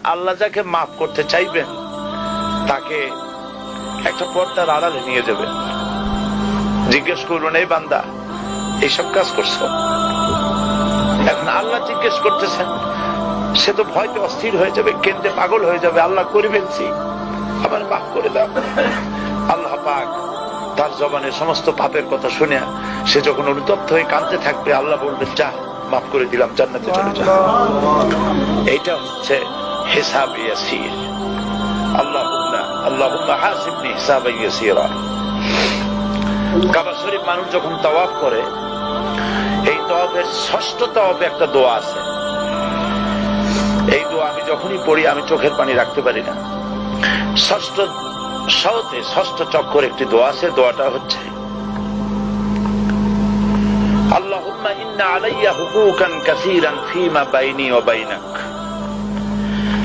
আল্লাহ যাকে মাফ করতে চাইবেন তাকে একটা পর্দার আড়ালে নিয়ে যাবেন, জিজ্ঞেস করবেন, এই বান্দা এইসব কাজ করছো। এখন আল্লাহ জিজ্ঞেস করতেছেন, সে তো ভয়তে অস্থির হয়ে যাবে, কেন্দ্রে পাগল হয়ে যাবে, আল্লাহ করে ফেলছি, আবার মাফ করে দাও। আল্লাহ পাক তার জবানের সমস্ত পাপের কথা শুনে সে যখন অনুতপ্ত হয়ে কাঁদতে থাকবে, আল্লাহ বলবেন, যা মাফ করে দিলাম, জান্নাতে চলে যা। এইটা হচ্ছে হিসাব ইয়াসির। আল্লাহুম্মা হাসিবনি হিসাবান ইয়াসিরা। কাবা শরীফ মানুষ যখন তাওয়াফ করে, এই তাওয়াফের ষষ্ঠ তাওয়াফে একটা দোয়া আছে। এই দোয়া আমি যখনই পড়ি আমি চোখের পানি রাখতে পারি না। ষষ্ঠ চক্কর একটি দোয়া আছে। দোয়াটা হচ্ছে, আল্লাহুম্মা ইন্না আলাইয়া হুকুকান কাসীরান ফীমা বাইনি ওয়া বাইনাক